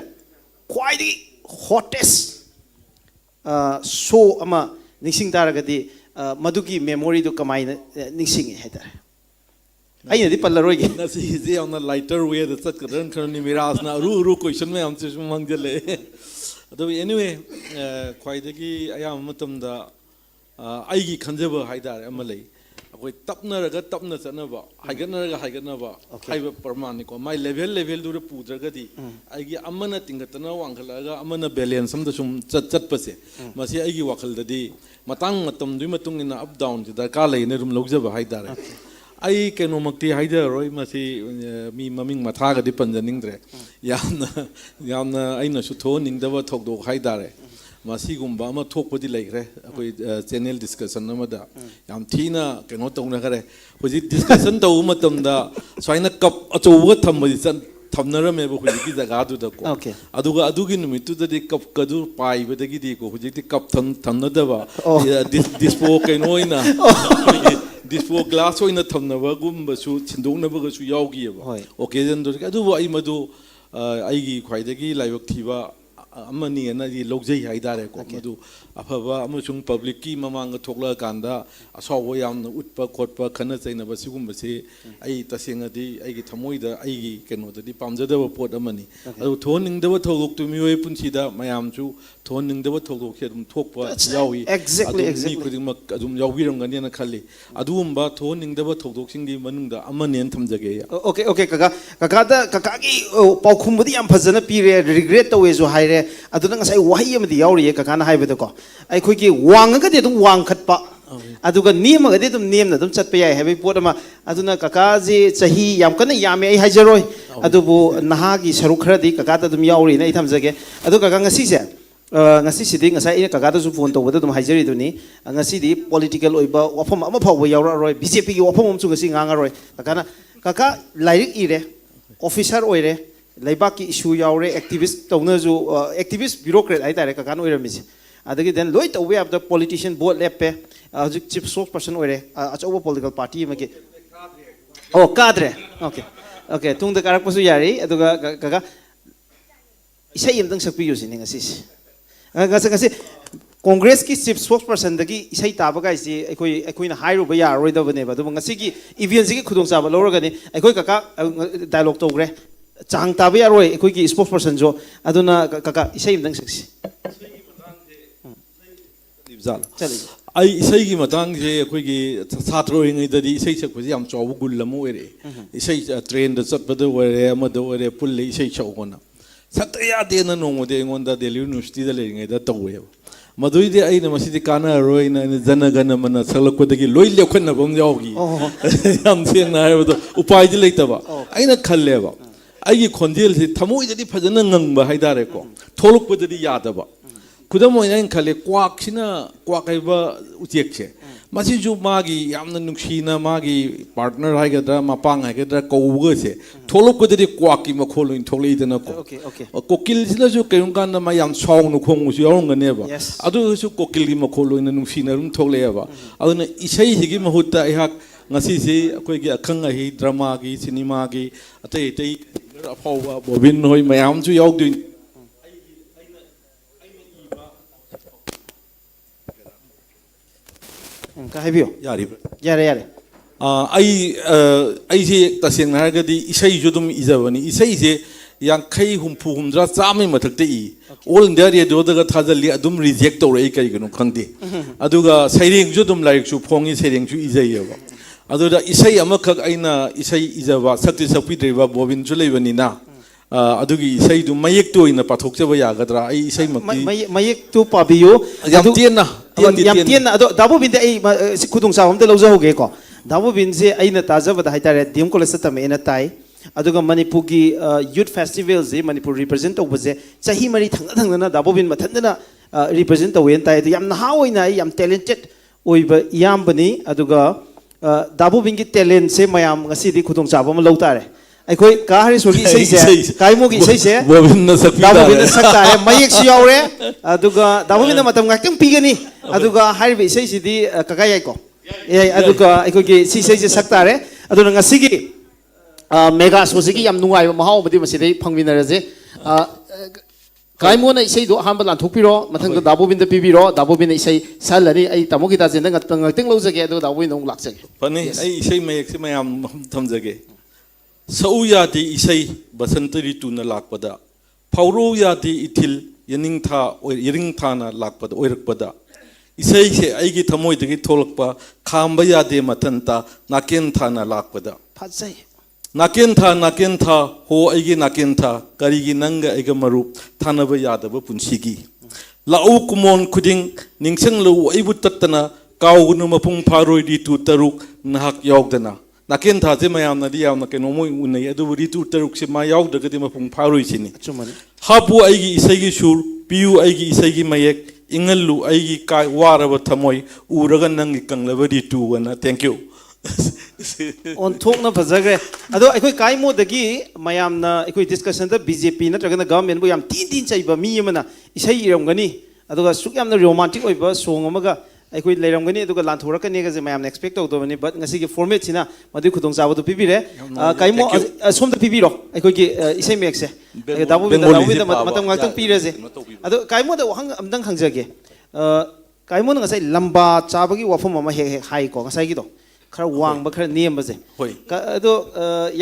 ꯈ꯭ꯋꯥꯏꯗꯒꯤ ꯍꯣꯇꯦꯁ ꯁꯣ ꯑꯃ ꯅꯤꯡꯁꯤꯡ ꯇꯥꯔꯒꯗꯤ ꯃꯗꯨꯒꯤ ꯃꯦꯃꯣꯔꯤꯗꯨ ꯀꯃꯥꯏꯅ ꯅꯤꯡꯁꯤꯡꯉꯤ ꯍꯥꯏꯇꯥꯔꯦ ꯑꯩꯅꯗꯤ ꯄꯜꯂꯔꯣꯏꯒꯦ ꯉꯁꯤꯁꯦ ꯌꯥꯝꯅ ꯂꯥꯏꯇꯔ ꯋꯦꯗ ꯆꯠꯀꯗ꯭ꯔꯅ ꯈꯜꯂꯤ ꯃꯤꯔꯥꯖꯅ ꯑꯔꯨ ꯀꯣꯏꯁꯟ ꯃꯌꯥꯝꯁꯦ ꯁꯨꯝ ꯍꯪꯖꯜꯂꯛꯑꯦ ꯑꯗꯨꯕꯨ ꯑꯦꯅꯤꯋꯦ ꯈ꯭ꯋꯥꯏꯗꯒꯤ ꯑꯌꯥꯝꯕ ꯃꯇꯝꯗ ꯑꯩꯒꯤ ꯈꯟꯖꯕ ꯍꯥꯏꯇꯥꯔꯦ ꯑꯃ ꯂꯩ ꯑꯩꯈꯣꯏ ꯇꯞꯅꯔꯒ ꯇꯞꯅ ꯆꯠꯅꯕ ꯍꯥꯏꯒꯠꯅꯔꯒ ꯍꯥꯏꯒꯠꯅꯕ ꯍꯥꯏꯕ ꯄ꯭ꯔꯃꯥꯟꯅꯤꯀꯣ ꯃꯥꯏ ꯂꯦꯚꯦꯜꯗꯨꯗ ꯄꯨꯗ꯭ꯔꯒꯗꯤ ꯑꯩꯒꯤ ꯑꯃꯅ ꯇꯤꯡꯈꯠꯇꯅ ꯋꯥꯡꯈꯠꯂꯛꯑꯒ ꯑꯃꯅ ꯕꯦꯂꯦꯟꯁ ꯑꯃꯗ ꯁꯨꯝ ꯆꯠꯄꯁꯦ ꯃꯁꯤ ꯑꯩꯒꯤ ꯋꯥꯈꯜꯗꯗꯤ ꯃꯇꯥꯡ ꯃꯇꯝꯗꯨꯒꯤ ꯃꯇꯨꯡ ꯏꯟꯅ ꯑꯞ ꯗꯥꯎꯟꯁꯦ ꯗꯔꯀꯥꯔ ꯂꯩꯅ ꯑꯗꯨꯝ ꯂꯧꯖꯕ ꯍꯥꯏꯇꯥꯔꯦ ꯑꯩ ꯀꯩꯅꯣꯃꯛꯇꯤ ꯍꯥꯏꯖꯔꯔꯣꯏ ꯃꯁꯤ ꯃꯤ ꯃꯃꯤꯡ ꯃꯊꯥꯒꯗꯤ ꯄꯟꯖꯅꯤꯡꯗ꯭ꯔꯦ ꯌꯥꯝꯅ ꯑꯩꯅꯁꯨ ꯊꯣꯛꯍꯟꯅꯤꯡꯗꯕ ꯊꯧꯗꯣꯛ ꯍꯥꯏꯇꯥꯔꯦ ꯃꯁꯤꯒꯨꯝꯕ ꯑꯃ ꯊꯣꯛꯄꯗꯤ ꯂꯩꯈ꯭ꯔꯦ ꯑꯩꯈꯣꯏ ꯆꯦꯅꯦꯜ ꯗꯤꯁꯀꯁꯟ ꯑꯃꯗ ꯌꯥꯝ ꯊꯤꯅ ꯀꯩꯅꯣ ꯇꯧꯅꯈ꯭ꯔꯦ ꯍꯧꯖꯤꯛ ꯗꯤꯁꯀꯁꯟ ꯇꯧꯕ ꯃꯇꯝꯗ ꯁꯨꯃꯥꯏꯅ ꯀꯞ ꯑꯆꯧꯕꯒ ꯊꯝꯕꯗꯤ ꯊꯝꯅꯔꯝꯃꯦꯕ ꯍꯧꯖꯤꯛꯀꯤ ꯖꯒꯥꯗꯨꯗꯀꯣ ꯑꯗꯨꯒ ꯑꯗꯨꯒꯤ ꯅꯨꯃꯤꯠꯇꯨꯗꯗꯤ ꯀꯞꯀꯗꯨ ꯄꯥꯏꯕꯗꯒꯤꯗꯤꯀꯣ ꯍꯧꯖꯤꯛꯇꯤ ꯀꯞ ꯊꯝꯅꯗꯕ ꯗꯤꯁꯄꯣ ꯀꯩꯅꯣ ꯑꯣꯏꯅ ꯗꯤꯁꯄꯣ ꯒ꯭ꯂꯥꯁ ꯑꯣꯏꯅ ꯊꯝꯅꯕꯒꯨꯝꯕꯁꯨ ꯁꯤꯟꯗꯣꯛꯅꯕꯒꯁꯨ ꯌꯥꯎꯈꯤꯑꯕ ꯑꯣꯀꯦꯖꯟꯗꯨ ꯑꯗꯨꯕꯨ ꯑꯩ ꯃꯗꯨ ꯑꯩꯒꯤ ꯈ꯭ꯋꯥꯏꯗꯒꯤ ꯂꯥꯏꯕꯛ ꯊꯤꯕ ꯑꯃꯅꯤꯅꯗꯤ ꯂꯧꯖꯩ ꯍꯥꯏꯇꯥꯔꯦꯀꯣ ꯃꯗꯨ ꯑꯐꯕ ꯑꯃꯁꯨꯡ ꯄꯕ꯭ꯂꯤꯛꯀꯤ ꯃꯃꯥꯡꯗ ꯊꯣꯛꯂꯛꯑꯀꯥꯟꯗ ꯑꯁꯥꯎꯕ ꯌꯥꯝꯅ ꯎꯠꯄ ꯈꯣꯠꯄ ꯈꯟꯅ ꯆꯩꯅꯕ ꯁꯤꯒꯨꯝꯕꯁꯤ ꯑꯩ ꯇꯁꯦꯡꯅꯗꯤ ꯑꯩꯒꯤ ꯊꯃꯣꯏꯗ ꯑꯩꯒꯤ ꯀꯩꯅꯣꯗꯗꯤ ꯄꯥꯝꯖꯗꯕ ꯄꯣꯠ ꯑꯃꯅꯤ ꯑꯗꯨ ꯊꯣꯛꯍꯟꯅꯤꯡꯗꯕ ꯊꯧꯗꯣꯛꯇꯨ ꯃꯤꯑꯣꯏ ꯄꯨꯟꯁꯤꯗ ꯃꯌꯥꯝꯁꯨ ꯊꯣꯛꯍꯟꯅꯤꯡꯗꯕ ꯊꯧꯗꯣꯛꯁꯦ ꯑꯗꯨꯝ ꯊꯣꯛꯄ ꯌꯥꯎꯏ ꯑꯗꯨ ꯃꯤ ꯈꯨꯗꯤꯡꯃꯛ ꯑꯗꯨꯝ ꯌꯥꯎꯕꯤꯔꯝꯒꯅꯤꯅ ꯈꯜꯂꯤ ꯑꯗꯨꯒꯨꯝꯕ ꯊꯣꯛꯍꯟꯅꯤꯡꯗꯕ ꯊꯧꯗꯣꯛꯁꯤꯡꯒꯤ ꯃꯅꯨꯡꯗ ꯑꯃꯅꯦꯅ ꯊꯝꯖꯒꯦ ꯑꯣꯀꯦ ꯀꯀꯥꯒꯤ ꯄꯥꯎꯈꯨꯝꯕꯨꯗꯤ ꯌꯥꯝ ꯐꯖꯅ ꯄꯤꯔꯦ ꯔꯤꯒ꯭ꯔꯦꯠ ꯇꯧꯋꯦꯁꯨ ꯍꯥꯏꯔꯦ ꯑꯗꯨꯅ ꯉꯁꯥꯏ ꯋꯥꯍꯩ ꯑꯃꯗꯤ ꯌꯥꯎꯔꯤꯌꯦ ꯀꯀꯥꯅ ꯍꯥꯏꯕꯗꯀꯣ ꯑꯩꯈꯣꯏꯒꯤ ꯋꯥꯡꯉꯒꯗꯤ ꯑꯗꯨꯝ ꯋꯥꯡꯈꯠꯄ ꯑꯗꯨꯒ ꯅꯦꯝꯃꯒꯗꯤ ꯑꯗꯨꯝ ꯅꯦꯝꯅ ꯑꯗꯨꯝ ꯆꯠꯄ ꯌꯥꯏ ꯍꯥꯏꯕꯒꯤ ꯄꯣꯠ ꯑꯃ ꯑꯗꯨꯅ ꯀꯀꯥꯁꯤ ꯆꯍꯤ ꯌꯥꯝ ꯀꯟꯅ ꯌꯥꯝꯃꯦ ꯑꯩ ꯍꯥꯏꯖꯔꯣꯏ ꯑꯗꯨꯕꯨ ꯅꯍꯥꯒꯤ ꯁꯔꯨꯛ ꯈꯔꯗꯤ ꯀꯀꯥꯗ ꯑꯗꯨꯝ ꯌꯥꯎꯔꯤꯅ ꯑꯩ ꯊꯝꯖꯒꯦ ꯑꯗꯣ ꯀꯀꯥ ꯉꯁꯤꯁꯦ ꯉꯁꯤꯁꯤꯗꯤ ꯉꯁꯥꯏ ꯑꯩꯅ ꯀꯀꯥꯗꯁꯨ ꯐꯣꯟ ꯇꯧꯕꯗ ꯑꯗꯨꯝ ꯍꯥꯏꯖꯔꯤꯗꯨꯅꯤ ꯉꯁꯤꯗꯤ ꯄꯣꯂꯤꯇꯤꯀꯦꯜ ꯑꯣꯏꯕ ꯋꯥꯐꯝ ꯑꯃ ꯐꯥꯎꯕ ꯌꯥꯎꯔꯛꯑꯔꯣꯏ ꯕꯤꯖꯦꯄꯤꯒꯤ ꯋꯥꯐꯝ ꯑꯃꯁꯨ ꯉꯁꯤ ꯉꯥꯡꯉꯔꯣꯏ ꯀꯀꯥ ꯂꯥꯏꯔꯤꯛ ꯏꯔꯦ ꯑꯣꯐꯤꯁꯥꯔ ꯑꯣꯏꯔꯦ ꯂꯩꯕꯥꯛꯀꯤ ꯏꯁꯨ ꯌꯥꯎꯔꯦ ꯑꯦꯛꯇꯤꯚꯤꯁ ꯇꯧꯅꯁꯨ ꯑꯦꯛꯇꯤꯚꯤꯁ ꯕ꯭ꯌꯨꯔꯣꯀ꯭ꯔꯦꯠ ꯍꯥꯏꯇꯥꯔꯦ ꯀꯀꯥꯅ ꯑꯣꯏꯔꯝꯃꯤꯁꯦ ꯑꯗꯒꯤ ꯗꯦꯟ ꯂꯣꯏ ꯇꯧꯕ ꯌꯥꯕꯗ ꯄꯣꯂꯤꯇꯤಷಿಯನ್ ꯚꯣꯠ ꯂꯦꯞꯄꯦ ꯍꯧꯖꯤꯛ ꯆꯤꯐ ꯁ꯭ꯄꯣꯛꯁ ꯄꯔꯁꯟ ꯑꯣꯏꯔꯦ ꯑꯆꯧꯕ ꯄꯣꯂꯤꯇꯤꯀꯦꯜ ꯄꯥꯔꯇꯤ ꯑꯃꯒꯤ ꯀꯥꯗ꯭ꯔꯦ ꯑꯣꯀꯦ ꯇꯨꯡꯗ ꯀꯥꯔꯛꯄꯁꯨ ꯌꯥꯔꯤ ꯑꯗꯨꯒ ꯀꯀꯥ ꯏꯁꯩ ꯑꯃꯇꯪ ꯁꯛꯄꯤꯌꯨ ꯁꯤꯅꯤ ꯉꯁꯤꯁꯦ ꯉꯁꯤ ꯀꯣꯡꯒ꯭ꯔꯦꯁꯀꯤ ꯆꯤꯐ ꯁ꯭ꯄꯣꯛꯁ ꯄꯔꯁꯟꯗꯒꯤ ꯏꯁꯩ ꯇꯥꯕ ꯀꯥꯏꯁꯤ ꯑꯩꯈꯣꯏꯅ ꯍꯥꯏꯔꯨꯕ ꯌꯥꯔꯔꯣꯏꯗꯕꯅꯦꯕ ꯑꯗꯨꯕꯨ ꯉꯁꯤꯒꯤ ꯏꯚꯦꯟꯁꯤꯒꯤ ꯈꯨꯗꯣꯡꯆꯥꯕ ꯂꯧꯔꯒꯅꯤ ꯑꯩꯈꯣꯏ ꯀꯀꯥ ꯗꯥꯏꯂꯣꯛ ꯇꯧꯈ꯭ꯔꯦ ꯆꯥꯡ ꯇꯥꯕ ꯌꯥꯔꯣꯏ ꯑꯩꯈꯣꯏꯒꯤ ꯁ꯭ꯄꯣꯛꯁ ꯄꯔꯁꯟꯁꯨ ꯑꯗꯨꯅ ꯀꯀꯥ ꯏꯁꯩ ꯑꯃꯇꯪ ꯁꯛꯁꯤ ꯑꯩ ꯏꯁꯩꯒꯤ ꯃꯇꯥꯡꯁꯦ ꯑꯩꯈꯣꯏꯒꯤ ꯁꯥꯇ꯭ꯔ ꯑꯣꯏꯔꯤꯉꯩꯗꯗꯤ ꯏꯁꯩ ꯁꯛꯄꯁꯦ ꯌꯥꯝ ꯆꯥꯎꯕ ꯒꯨꯜ ꯑꯃ ꯑꯣꯏꯔꯛꯑꯦ ꯏꯁꯩ ꯇ꯭ꯔꯦꯟꯗ ꯆꯠꯄꯗ ꯑꯣꯏꯔꯦ ꯑꯃꯗ ꯑꯣꯏꯔꯦ ꯄꯨꯜꯂꯦ ꯏꯁꯩ ꯁꯛꯑꯣꯅ ꯁꯛꯇ ꯌꯥꯗꯦꯅ ꯅꯣꯡꯃꯗꯤ ꯑꯩꯉꯣꯟꯗ ꯗꯦꯜꯂꯤ ꯌꯨꯅꯤꯚꯔꯁꯤꯇꯤꯗ ꯂꯩꯔꯤꯉꯩꯗ ꯇꯧꯋꯦꯕ ꯃꯗꯨꯏꯗꯤ ꯑꯩꯅ ꯃꯁꯤꯗꯤ ꯀꯥꯟꯅꯔꯔꯣꯏꯅ ꯑꯩꯅ ꯖꯅꯒꯅ ꯃꯅ ꯁꯛꯂꯛꯄꯗꯒꯤ ꯂꯣꯏ ꯂꯦꯞꯈꯠꯅꯕ ꯑꯃ ꯌꯥꯎꯈꯤ ꯌꯥꯝ ꯁꯦꯡꯅ ꯍꯥꯏꯔꯕꯗꯣ ꯎꯄꯥꯏꯗꯤ ꯂꯩꯇꯕ ꯑꯩꯅ ꯈꯜꯂꯦꯕ ꯑꯩꯒꯤ ꯈꯣꯟꯖꯦꯜꯁꯤ ꯊꯃꯣꯏꯗꯗꯤ ꯐꯖꯅ ꯉꯪꯕ ꯍꯥꯏꯇꯥꯔꯦꯀꯣ ꯊꯣꯛꯂꯛꯄꯗꯗꯤ ꯌꯥꯗꯕ ꯈꯨꯗꯝ ꯑꯣꯏꯅ ꯑꯩꯅ ꯈꯜꯂꯦ ꯀ꯭ꯋꯥꯛ ꯍꯥꯏꯕ ꯎꯆꯦꯛꯁꯦ ꯃꯁꯤꯁꯨ ꯃꯥꯒꯤ ꯌꯥꯝꯅ ꯅꯨꯡꯁꯤꯅ ꯃꯥꯒꯤ ꯄꯥꯔꯠꯅꯔ ꯍꯥꯏꯒꯗ꯭ꯔꯥ ꯃꯄꯥꯡ ꯍꯥꯏꯒꯗ꯭ꯔꯥ ꯀꯧꯕꯒꯁꯦ ꯊꯣꯛꯂꯛꯄꯗꯗꯤ ꯀ꯭ꯋꯥꯛꯀꯤ ꯃꯈꯣꯜ ꯑꯣꯏꯅ ꯊꯣꯛꯂꯛꯏꯗꯅꯀꯣ ꯀꯣꯀꯤꯜꯁꯤꯅꯁꯨ ꯀꯔꯤꯒꯨꯝꯕ ꯀꯥꯟꯗ ꯃꯥ ꯌꯥꯝ ꯁꯥꯎꯅ ꯈꯣꯡꯕꯁꯨ ꯌꯥꯎꯔꯝꯒꯅꯦꯕ ꯑꯗꯨꯁꯨ ꯀꯣꯀꯤꯜꯒꯤ ꯃꯈꯣꯜ ꯑꯣꯏꯅ ꯅꯨꯡꯁꯤꯅ ꯑꯗꯨꯝ ꯊꯣꯛꯂꯛꯑꯦꯕ ꯑꯗꯨꯅ ꯏꯁꯩꯁꯤꯒꯤ ꯃꯍꯨꯠꯇ ꯑꯩꯍꯥꯛ ꯉꯁꯤꯁꯤ ꯑꯩꯈꯣꯏꯒꯤ ꯑꯈꯪ ꯑꯍꯩ ꯗ꯭ꯔꯃꯥꯒꯤ ꯁꯤꯅꯦꯃꯥꯒꯤ ꯑꯇꯩ ꯑꯐꯥꯎꯕ ꯕꯣꯕꯤꯟ ꯍꯣꯏ ꯃꯌꯥꯝꯁꯨ ꯌꯥꯎꯗꯣꯏꯅꯤ Ka hai bio. yaribra Yare yare. ꯑꯩꯁꯦ ꯇꯁꯦꯡꯅ ꯍꯥꯏꯔꯒꯗꯤ ꯏꯁꯩꯁꯨ ꯑꯗꯨꯝ ꯏꯖꯕꯅꯤ ꯏꯁꯩꯁꯦ ꯌꯥꯡꯈꯩ ꯍꯨꯝꯐꯨ ꯍꯨꯝꯗ꯭ꯔꯥ ꯆꯥꯝꯃꯩ ꯃꯊꯛꯇ ꯏ ꯑꯣꯜ ꯏꯟꯗꯤꯌꯥ ꯔꯦꯗꯤꯑꯣꯗꯒ ꯊꯥꯖꯜꯂꯤ ꯑꯗꯨꯝ ꯔꯤꯖꯦꯛ ꯇꯧꯔꯛꯏ ꯀꯩꯒꯤꯅꯣ ꯈꯪꯗꯦ ꯑꯗꯨꯒ ꯁꯩꯔꯦꯡꯁꯨ ꯑꯗꯨꯝ ꯂꯥꯏꯔꯤꯛꯁꯨ ꯐꯣꯡꯉꯤ ꯁꯩꯔꯦꯡꯁꯨ ꯏꯖꯩꯌꯦꯕ ꯑꯗꯨꯗ ꯏꯁꯩ ꯑꯃꯈꯛ ꯑꯩꯅ ꯏꯁꯩ ꯏꯖꯕ ꯁꯛꯇꯤ ꯁꯛꯄꯤꯗ꯭ꯔꯤꯕ ꯕꯣꯕꯤꯟꯁꯨ ꯂꯩꯕꯅꯤꯅ ꯑꯗꯨꯒꯤ ꯏꯁꯩꯗꯨ ꯃꯌꯦꯛꯇ ꯑꯣꯏꯅ ꯄꯥꯊꯣꯛꯆꯕ ꯌꯥꯒꯗ꯭ꯔꯥ ꯑꯩ ꯏꯁꯩꯃꯛꯇꯤ Mayek tu pabiyo. ꯌꯥꯝ ꯇꯦꯟꯅ Yam tien ado dabu bin de ai kudung sa homte lawja hoge ko. Dabu bin se ai na tajaba da haitare dim college ta me na tai. Aduga Manipur gi youth festival je Manipur represent to baje chahi mari thang na dabu bin mathandana represent to wen tai yam na ha oina yam talented oiba yam bani aduga dabu bin gi talent se mayam ngasi di kudung sa ba ma law tare. Aikoi ka hari sogi sei se kai mo gi sei se ꯕꯣꯕꯤꯟꯅ ꯁꯛꯄꯤ dabu bin ꯇꯥꯔꯦ sak tare mayek si yaure aduga dabu bin matam ngakang pigani aduga hari bi sei si di kakai ai ko aduga aikoi gi si sei se sak tare aduna ngasi gi mega sosigi yam nungai mahau badi masidai phangminaraje kaimona isai do hamba lan thokpiro mathang da dabu bin da pibiro dabu bin isai salani ai tamogi da jenda ngakting lojage adu dabu bin laksage ꯐꯅꯤ ꯑꯩ ꯏꯁꯩ ꯃꯌꯦꯛꯁꯦ ꯃꯌꯥꯝ ꯊꯝꯖꯒꯦ ꯁꯛꯎ ꯌꯥꯗꯦ ꯏꯁꯩ ꯕꯁꯟꯇ ꯔꯤꯇꯨꯅ ꯂꯥꯛꯄꯗ ꯐꯥꯎꯔꯧ ꯌꯥꯗꯦ ꯏꯊꯤꯜ ꯌꯦꯅꯤꯡꯊꯥꯅ ꯂꯥꯛꯄꯗ ꯑꯣꯏꯔꯛꯄꯗ ꯏꯁꯩꯁꯦ ꯑꯩꯒꯤ ꯊꯃꯣꯏꯗꯒꯤ ꯊꯣꯛꯂꯛꯄ ꯈꯥꯝꯕ ꯌꯥꯗꯦ ꯃꯊꯟꯇ ꯅꯥꯀꯦꯟ ꯊꯥꯅ ꯂꯥꯛꯄꯗ phajai ꯅꯥꯀꯦꯟ ꯊꯥ ꯍꯣ ꯑꯩꯒꯤ ꯅꯥꯀꯦꯟ ꯊꯥ ꯀꯔꯤꯒꯤ ꯅꯪꯒ ꯑꯩꯒ ꯃꯔꯨꯞ ꯊꯥꯅꯕ ꯌꯥꯗꯕ ꯄꯨꯟꯁꯤꯒꯤ ꯂꯥꯛꯎ ꯀꯨꯃꯣꯟ ꯈꯨꯗꯤꯡ ꯅꯤꯡꯁꯤꯡꯂꯛꯎ ꯑꯩꯕꯨ ꯇꯠꯇꯅ ꯀꯥꯎꯒꯅꯨ ꯃꯄꯨꯡ ꯐꯥꯔꯣꯏ ꯔꯤꯇꯨ ꯇꯔꯨꯛ ꯅꯍꯥꯛ ꯌꯥꯎꯗꯅ ꯅꯥꯀꯦꯟ ꯊꯥꯁꯦ ꯃꯌꯥꯝꯅꯗꯤ ꯌꯥꯝꯅ ꯀꯩꯅꯣꯃ ꯎꯅꯩ ꯑꯗꯨꯕꯨ ꯔꯤꯇꯨ ꯇꯔꯨꯛꯁꯦ ꯃꯥ ꯌꯥꯎꯗ꯭ꯔꯒꯗꯤ ꯃꯄꯨꯡ ꯐꯥꯔꯣꯏꯁꯤꯅꯤ chumani ꯍꯥꯞꯄꯨ ꯑꯩꯒꯤ ꯏꯁꯩꯒꯤ ꯁꯨꯔ ꯄꯤꯌꯨ ꯑꯩꯒꯤ ꯏꯁꯩꯒꯤ ꯃꯌꯦꯛ ꯏꯪꯍꯜꯂꯨ ꯑꯩꯒꯤ ꯋꯥꯔꯕ ꯊꯃꯣꯏ ꯎꯔꯒ ꯅꯪꯒꯤ ꯀꯪꯂꯕ ꯔꯤꯇꯨꯑꯅ thank you on thok na phajagre ado aikoi kaimo dagi mayamna aikoi discussion da BJP natragana government bu yam tin chaiba mi amana isai iramgani aduga suk yamna romantic oiba song amaga aikoi leiramgani aduga lanthorakani ga je mayamna expect tawdobani but ngasi gi format sina madu khudong chabu du pibire kaimo somda pibiro aikoi gi isai mekse dabu bin matam ngakang piraje ado kaimo da wahang amdang khangjage kaimo ngasai lamba chabagi wafam ama he hai ko ngasai gi do khara wang ba khara nem ba je Hoi. ado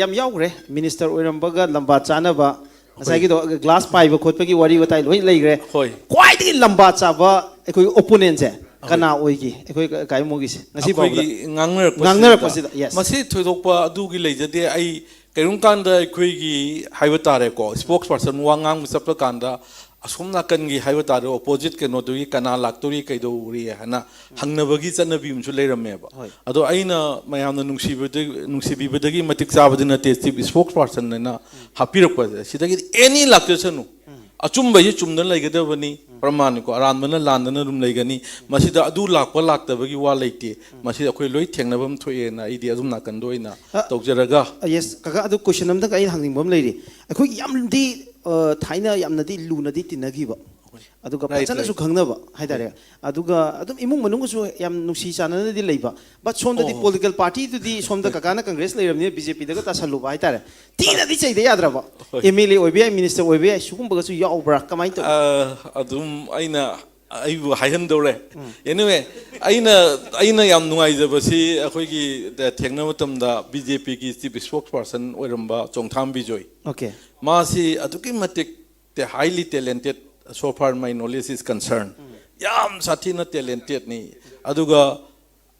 yam yaugre minister oirambaga lamba chanaba ngasai gi do glass pai ba khot gi wari watai loi leigre Hoi. kwai di lamba chaba ekoi opponent je kana oigi ekoi kai mogi se ngasi ba ꯑꯩꯈꯣꯏꯒꯤ ꯉꯥꯡꯅꯔꯛꯄꯁꯤꯗ, yes. ꯃꯁꯤ ꯊꯣꯏꯗꯣꯛꯄ ꯑꯗꯨꯒꯤ ꯂꯩꯖꯗꯦ ꯑꯩ ꯀꯩꯒꯨꯝꯕ ꯀꯥꯟꯗ ꯑꯩꯈꯣꯏꯒꯤ ꯍꯥꯏꯕ ꯇꯥꯔꯦꯀꯣ ꯁ꯭ꯄꯣꯛꯁ ꯄꯔꯁꯟ ꯋꯥ ꯉꯥꯡꯕ ꯆꯠꯄ ꯀꯥꯟꯗ ꯑꯁꯣꯝ ꯅꯥꯀꯟꯒꯤ ꯍꯥꯏꯕ ꯇꯥꯔꯦ ꯑꯣꯄꯣꯖꯤꯠ ꯀꯩꯅꯣꯗꯨꯒꯤ ꯀꯅꯥ ꯂꯥꯛꯇꯣꯔꯤ ꯀꯩꯗꯧꯔꯤ ꯍꯥꯏꯅ ꯍꯪꯅꯕꯒꯤ ꯆꯠꯅꯕꯤ ꯑꯃꯁꯨ ꯂꯩꯔꯝꯃꯦꯕ ꯑꯗꯣ ꯑꯩꯅ ꯃꯌꯥꯝꯅ ꯅꯨꯡꯁꯤꯕꯤꯕꯗꯒꯤ ꯃꯇꯤꯛ ꯆꯥꯕꯗꯤ ꯅꯠꯇꯦ ꯆꯤꯞ ꯁ꯭ꯄꯣꯛꯁ ꯄꯔꯁꯟ ꯍꯥꯏꯅ ꯍꯥꯞꯄꯤꯔꯛꯄꯁꯦ ꯁꯤꯗꯒꯤꯗꯤ ꯑꯦꯅꯤ ꯂꯥꯛꯆꯁꯅꯨ ꯑꯆꯨꯝꯕꯁꯤ ꯆꯨꯝꯗꯅ ꯂꯩꯒꯗꯕꯅꯤ ꯄ꯭ꯔꯃꯥꯟꯅꯤꯀꯣ ꯑꯔꯥꯟꯕꯅ ꯂꯥꯟꯗꯅ ꯑꯗꯨꯝ ꯂꯩꯒꯅꯤ ꯃꯁꯤꯗ ꯑꯗꯨ ꯂꯥꯛꯄ ꯂꯥꯛꯇꯕꯒꯤ ꯋꯥ ꯂꯩꯇꯦ ꯃꯁꯤꯗ ꯑꯩꯈꯣꯏ ꯂꯣꯏ ꯊꯦꯡꯅꯐꯝ ꯊꯣꯛꯑꯦꯅ ꯑꯩꯗꯤ ꯑꯗꯨꯝ ꯅꯥꯀꯟꯗ ꯑꯣꯏꯅ ꯇꯧꯖꯔꯒ yes kaka adu question amda kai hangningbam leiri ekoi yamdi thaina yamnadi lunadi tinagiba aduga pachana su khangnaba haidare aduga adum imung manung su yam nungsi chanana di leiba but somda di political party tu di somda kaka na congress leiramni BJP daga tasalu ba haidare tina di chaide yadraba MLA oibi minister oibi sugumba su yaubra kamai to ꯑꯗꯨꯝ ꯑꯩꯅ ꯑꯩꯕꯨ ꯍꯥꯏꯍꯟꯗꯧꯔꯦ anyway ꯑꯩꯅ ꯌꯥꯝ ꯅꯨꯡꯉꯥꯏꯖꯕꯁꯤ ꯑꯩꯈꯣꯏꯒꯤ ꯊꯦꯡꯅꯕ ꯃꯇꯝꯗ BJPꯒꯤ chief ꯁ꯭ꯄꯣꯛꯁ person ꯑꯣꯏꯔꯝꯕ ꯆꯣꯡꯊꯥꯝ Bijoy okay ꯃꯥꯁꯤ ꯑꯗꯨꯛꯀꯤ ꯃꯇꯤꯛ highly talented so far my knowledge is concerned yam sathina talented ni aduga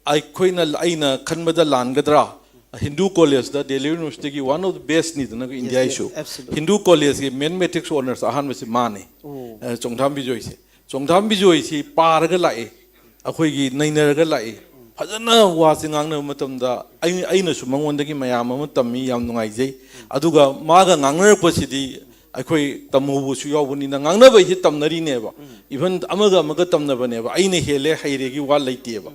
aina khanbada langadra Hindu college da Delhi University ki one of the best ni na India issue Hindu college ki mathematics honors ahan masi mane Chongtham Bijoi si paraga lai akhoi gi nainaraga lai fajana wa singang na matamda aina su mangondagi mayam ama tammi yam nungai jai aduga maga ngangnarakpasidi ꯑꯩꯈꯣꯏ ꯇꯝꯍꯧꯕꯁꯨ ꯌꯥꯎꯕꯅꯤꯅ ꯉꯥꯡꯅꯕ ꯍꯤ ꯇꯝꯅꯔꯤꯅꯦꯕ even ꯑꯃꯒ ꯇꯝꯅꯕꯅꯦꯕ ꯑꯩꯅ ꯍꯦꯜꯂꯦ ꯍꯩꯔꯦꯒꯤ ꯋꯥ ꯂꯩꯇꯦꯕ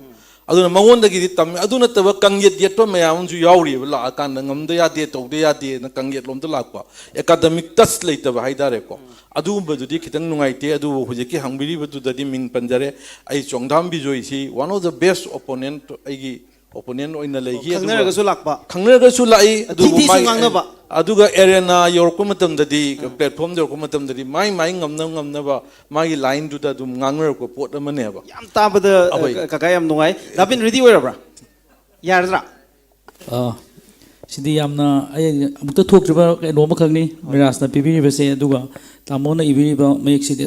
ꯑꯗꯨꯅ ꯃꯉꯣꯟꯗꯒꯤꯗꯤ ꯇꯝꯃꯦ ꯑꯗꯨ ꯅꯠꯇꯕ ꯀꯪꯌꯦꯠ ꯌꯦꯠꯄ ꯃꯌꯥꯝ ꯑꯃꯁꯨ ꯌꯥꯎꯔꯤꯕ ꯂꯥꯛꯑꯀꯥꯟꯗ ꯉꯝꯗ ꯌꯥꯗꯦ ꯇꯧꯗ ꯌꯥꯗꯦꯅ ꯀꯪꯌꯦꯠ ꯂꯣꯝꯗ ꯂꯥꯛꯄ ꯑꯦꯀꯥꯗꯃꯤꯛ ꯇꯁ ꯂꯩꯇꯕ ꯍꯥꯏꯇꯥꯔꯦꯀꯣ ꯑꯗꯨꯒꯨꯝꯕꯗꯨꯗꯤ ꯈꯤꯇꯪ ꯅꯨꯡꯉꯥꯏꯇꯦ ꯑꯗꯨꯕꯨ ꯍꯧꯖꯤꯛꯀꯤ ꯍꯪꯕꯤꯔꯤꯕꯗꯨꯗꯗꯤ ꯃꯤꯡ ꯄꯟꯖꯔꯦ ꯑꯩ ꯆꯣꯡꯊꯥꯝ ꯕꯤꯖꯣꯏꯁꯤ ꯋꯥꯟ ꯑꯣꯐ ꯗ ꯕꯦꯁ ꯑꯣꯄꯣꯅꯦꯟꯠ ꯑꯩꯒꯤ opponent oina legi khangna ga su lakpa khangna ga su lai adu thi su ngang na ba aduga arena yorko matamdadi platform yorko matamdadi mai ngamna ba mai line du da dum ngangmer ko pot amane ba yam tabada kaka yam nungai Davin ready oirabra yaradra सिद्धि यामना अमुक्त थोक्रिबा नोम खगनी मिरासना पिबिरिबसे अदुगा तामोना इबिरिबा make सिदि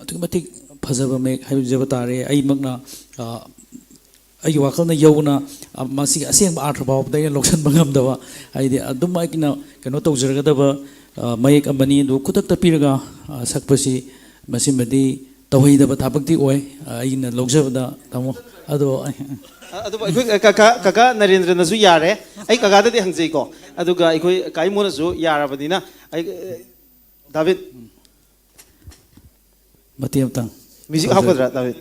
अतुकमतिक फजबा make हाइजबा तारे आई मगना आई वाखलना यौना मासी असेंग आर्थ बाव दै लोक्सन बंगम दबा आइदि अदुम आइकिना कनो तौजरगदबा मयक अमनी दु खुतक पिरगा सकपसी मसिमदि तवहिदबा थाबक्ति ओय आइना लोक्जबदा तामो अदो kaka Narendra nasu yare ai kaka da hangjai ko aduga ikoi kaimo nasu yarabadina ai David matiam tang music hakodra David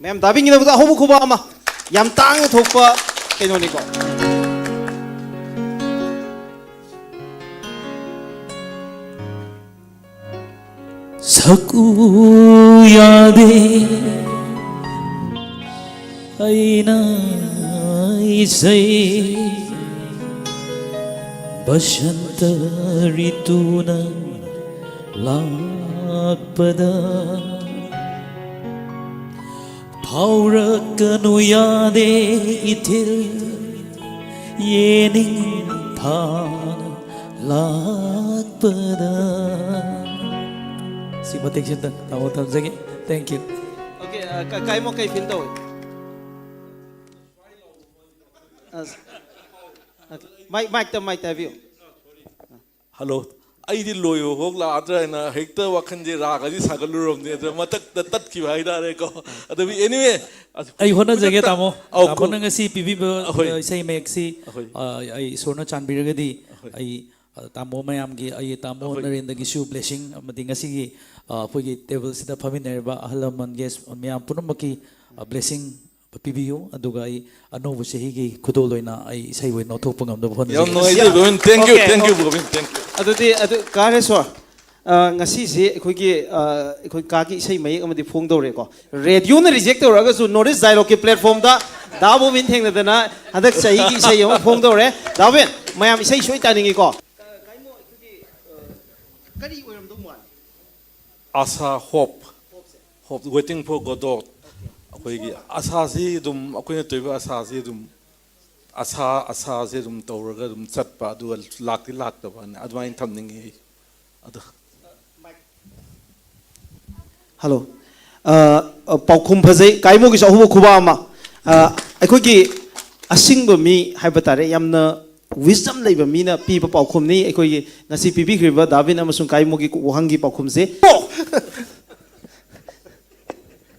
ma'am David ngina buta hobu khuba ama yam tang thokpa kaino ni ko Saku yade aina isai basanta rituna lakpada paurakanu yade itil yening thana lakpada si matik siya tawo tam sige thank you okay kai mo kai feel daw mic ta view hello ai di loyo hok la atra na hekta wakhan je raga ji sagalu rom ne atra matak tat ki bhai da re ko adu anyway ai hona jage tamo tamo na ngasi pibi sai mek si ai sorna chanbiragadi ai tamo mayam gi ai tamo narendra gi su blessing amadi ngasi gi phogi table sida phaminarba ahalaman guest mayam punamaki blessing pibiyo aduga ai anobu sehi gi khudoloina ai sai we no thok pangam do phone yam no ai Govind thank you Govind thank you adu kare so ngasi se khoi ka gi sai mai amadi phong do re ko radio na reject tawraga su notice dialogue ke platform da dabu bin theng na na hadak sai gi sai yam phong do re daben mayam sai soi taningi ko kari oiram do mo asa hope waiting for Godot akoigi asa si dum akoina toiba asa si dum asa si dum tawraga dum chatpa du lakti laktaba ne adwain thamningi adu hello paukhum phajai kaimo gi sahu khuba ama aikogi asingba mi haibatare yamna wisdom leiba mina piba paukhum ni aikogi ngasi pibi khriba Davin amasung kaimo gi wahangi paukhum se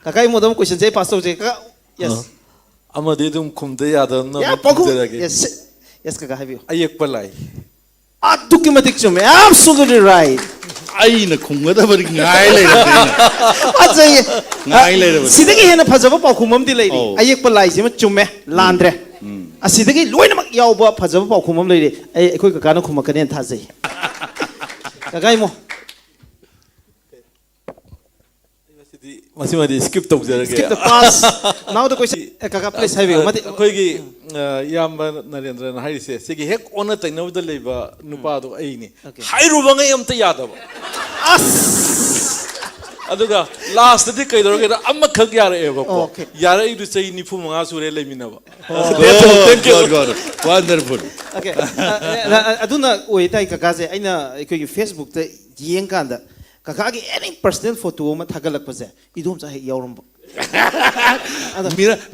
kakai mo dam question je pass to je kaka yes amade dum khumde yada na paukhum yes kaka have you ayek palai aduki matik chume absolutely right aina khungada bari ngai le re ajai ngai le re sidagi hena phajaba paukhum am di leiri ayek palai je ma chume landre asidagi loina mak yauba phajaba paukhum am leiri ai khoi kaka na khumakane thajai kakai mo masi madi skip to jara skip the pass now the question kaka please have you mati koigi yamba Narendra na hai se segi hek ona tainau da leiba nupa do ai ni hairu bangai amta yadaba as aduga last di kai doroge da amma khag yara eba ko yara idu chai ni phu manga sure leiminaba thank you God wonderful okay aduna oi tai kaka se aina koigi Facebook ta yeng kanda kaka gi any personal photo ma thagalak pa je idom cha he yauram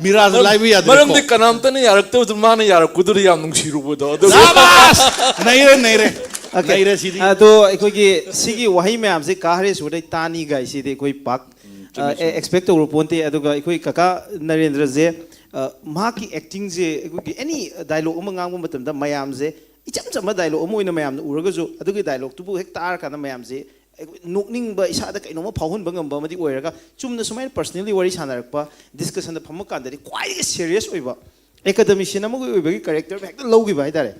mira live ya maram de kanam ta ne yarak to mana yarak kudur yam nung shiru bo do sabas naire naire sidi ado aikogi sigi wahi ma'am se kahre su dai tani gai si de koi pak expect to ponte aduga ikoi kaka Narendra je ma ki acting je aikogi any dialogue uma ngang matam da mayam je icham chama dialogue uma oina mayam uraga ju adugi dialogue tu bu hek tar kana mayam je nokning ba isa da kaino ma phawhun bangam ba madi oiraga chumna sumai personally wari sanarakpa discussion da phamma kan da kwai serious oiba academician amu oiba gi character hek logi ba idare